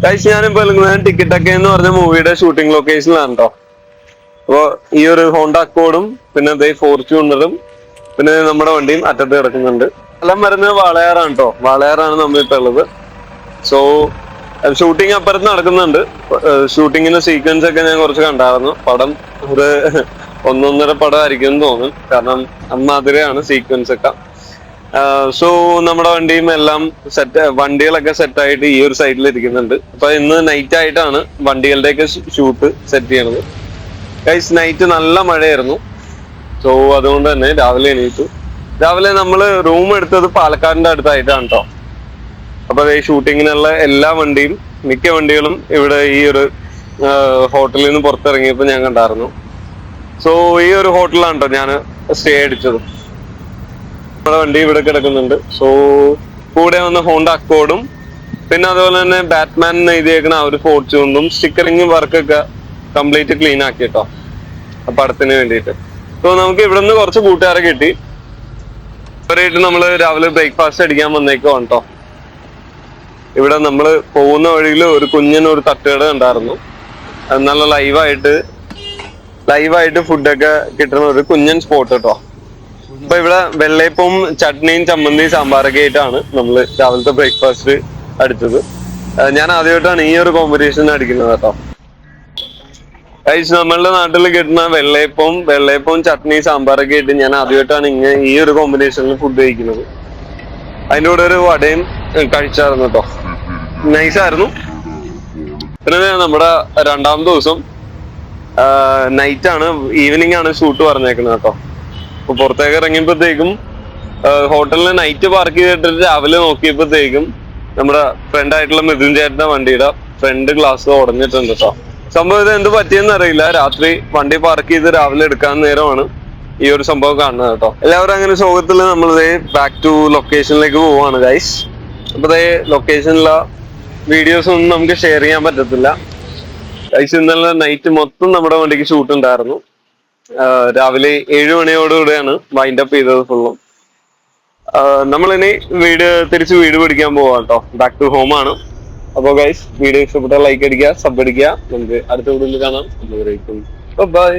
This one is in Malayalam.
ഗൈസ് ഞാനിപ്പോ ടിക്കറ്റ് ഒക്കെ എന്ന് പറഞ്ഞ മൂവിയുടെ ഷൂട്ടിംഗ് ലൊക്കേഷനിലാണ് കേട്ടോ. അപ്പൊ ഈ ഒരു ഹോണ്ട അക്കോർഡും പിന്നെ അതേ ഫോർച്യൂണറും പിന്നെ നമ്മുടെ വണ്ടിയും അറ്റത്ത് കിടക്കുന്നുണ്ട്. എല്ലാം വരുന്നത് വാളയാറാണ് കേട്ടോ. വാളയാറാണ് നമ്മളിപ്പോ ഉള്ളത്. സോ ഷൂട്ടിംഗ് അപ്പുറത്ത് നടക്കുന്നുണ്ട്. ഷൂട്ടിങ്ങിന്റെ സീക്വൻസ് ഒക്കെ ഞാൻ കുറച്ച് കണ്ടായിരുന്നു. പടം ഒരു 1.5 പടമായിരിക്കും എന്ന് തോന്നും. കാരണം അമ്മാതിരിയാണ് സീക്വൻസ് ഒക്കെ. സോ നമ്മുടെ വണ്ടിയും എല്ലാം വണ്ടികളൊക്കെ സെറ്റായിട്ട് ഈ ഒരു സൈഡിൽ ഇരിക്കുന്നുണ്ട്. അപ്പൊ ഇന്ന് നൈറ്റ് ആയിട്ടാണ് വണ്ടികളുടെയൊക്കെ ഷൂട്ട് സെറ്റ് ചെയ്യണത്. ഗൈസ് നൈറ്റ് നല്ല മഴയായിരുന്നു. സോ അതുകൊണ്ട് തന്നെ രാവിലെ എണീറ്റു. രാവിലെ നമ്മള് റൂം എടുത്തത് പാലക്കാടിന്റെ അടുത്തായിട്ടാണ് കേട്ടോ. അപ്പൊ ഈ ഷൂട്ടിങ്ങിനുള്ള എല്ലാ വണ്ടിയും മിക്ക വണ്ടികളും ഇവിടെ ഈ ഒരു ഹോട്ടലിൽ നിന്ന് പുറത്തിറങ്ങിയപ്പോൾ ഞാൻ കണ്ടായിരുന്നു. സോ ഈ ഒരു ഹോട്ടലിലാണ് കേട്ടോ ഞാൻ സ്റ്റേ അടിച്ചത്. നമ്മുടെ വണ്ടി ഇവിടെ കിടക്കുന്നുണ്ട്. സോ കൂടെ വന്ന ഹോണ്ട അക്കോർഡും പിന്നെ അതുപോലെ തന്നെ ബാറ്റ്മാൻ എഴുതിയേക്കണ ആ ഒരു ഫോർച്യൂണറും സ്റ്റിക്കറിങ് വർക്കൊക്കെ കംപ്ലീറ്റ് ക്ലീൻ ആക്കി കേട്ടോ പടത്തിന് വേണ്ടിയിട്ട്. സോ നമുക്ക് ഇവിടെ നിന്ന് കുറച്ച് കൂട്ടുകാരെ കിട്ടി. അവരായിട്ട് നമ്മള് രാവിലെ ബ്രേക്ക്ഫാസ്റ്റ് അടിക്കാൻ വന്നേക്കുവാണ് കേട്ടോ. ഇവിടെ നമ്മള് പോകുന്ന വഴിയിൽ ഒരു കുഞ്ഞിനൊരു തട്ടുകട ഉണ്ടായിരുന്നു. നല്ല ലൈവായിട്ട് ഫുഡൊക്കെ കിട്ടുന്ന ഒരു കുഞ്ഞൻ സ്പോട്ട് കേട്ടോ. അപ്പൊ ഇവിടെ വെള്ളയപ്പവും ചട്നിയും ചമ്മന്തിയും സാമ്പാറൊക്കെ ആയിട്ടാണ് നമ്മൾ രാവിലത്തെ ബ്രേക്ക്ഫാസ്റ്റ് അടിച്ചത്. ഞാൻ ആദ്യമായിട്ടാണ് ഈ ഒരു കോമ്പറ്റീഷൻ അടിക്കുന്നത് കേട്ടോ. നമ്മളുടെ നാട്ടിൽ കിട്ടുന്ന വെള്ളയപ്പവും ചട്നി സാമ്പാറൊക്കെ ആയിട്ട് ഞാൻ ആദ്യമായിട്ടാണ് ഈ ഒരു കോമ്പറ്റീഷനിൽ ഫുഡ് കഴിക്കുന്നത്. അതിൻ്റെ കൂടെ ഒരു വടയും കഴിച്ചായിരുന്നു കേട്ടോ. നൈസായിരുന്നു. പിന്നെ നമ്മുടെ 2ാം ദിവസം നൈറ്റ് ആണ്, ഈവനിങ് ആണ് ഷൂട്ട് പറഞ്ഞേക്കുന്നത് കേട്ടോ. അപ്പൊ പുറത്തേക്ക് ഇറങ്ങിയപ്പോഴത്തേക്കും ഹോട്ടലിൽ നൈറ്റ് പാർക്ക് ചെയ്തിട്ട് രാവിലെ നോക്കിയപ്പോഴത്തേക്കും നമ്മുടെ ഫ്രണ്ട് ആയിട്ടുള്ള മിഥുൻ ചേട്ടന്റെ വണ്ടിയുടെ ഫ്രണ്ട് ഗ്ലാസ് ഉടഞ്ഞിട്ടുണ്ട് കേട്ടോ. സംഭവം ഇത് എന്ത് പറ്റിയെന്ന് അറിയില്ല. രാത്രി വണ്ടി പാർക്ക് ചെയ്ത് രാവിലെ എടുക്കാൻ നേരമാണ് ഈ ഒരു സംഭവം കാണുന്നത് കേട്ടോ. എല്ലാവരും അങ്ങനെ ശോകത്തിൽ നമ്മളിതേ ബാക്ക് ടു ലൊക്കേഷനിലേക്ക് പോവാണ് ഗൈസ്. അപ്പൊ ഇതേ ലൊക്കേഷനിലെ വീഡിയോസ് ഒന്നും നമുക്ക് ഷെയർ ചെയ്യാൻ പറ്റത്തില്ല ഗൈസ്. ഇന്നലെ നൈറ്റ് മൊത്തം നമ്മുടെ വണ്ടിക്ക് ഷൂട്ട് ഉണ്ടായിരുന്നു. രാവിലെ 7 മണിയോടുകൂടെയാണ് വൈൻഡ് അപ്പ് ചെയ്തത് ഫുള്ളും. നമ്മളിനി തിരിച്ച് വീട് പിടിക്കാൻ പോവാം കേട്ടോ. ബാക്ക് ടു ഹോം ആണ്. അപ്പൊ ഗൈസ് വീഡിയോ ഇഷ്ടപ്പെട്ടാൽ ലൈക്ക് അടിക്കുക, സബ് അടിക്കുക. നമുക്ക് അടുത്ത വീഡിയോയിൽ കാണാം. ബൈ.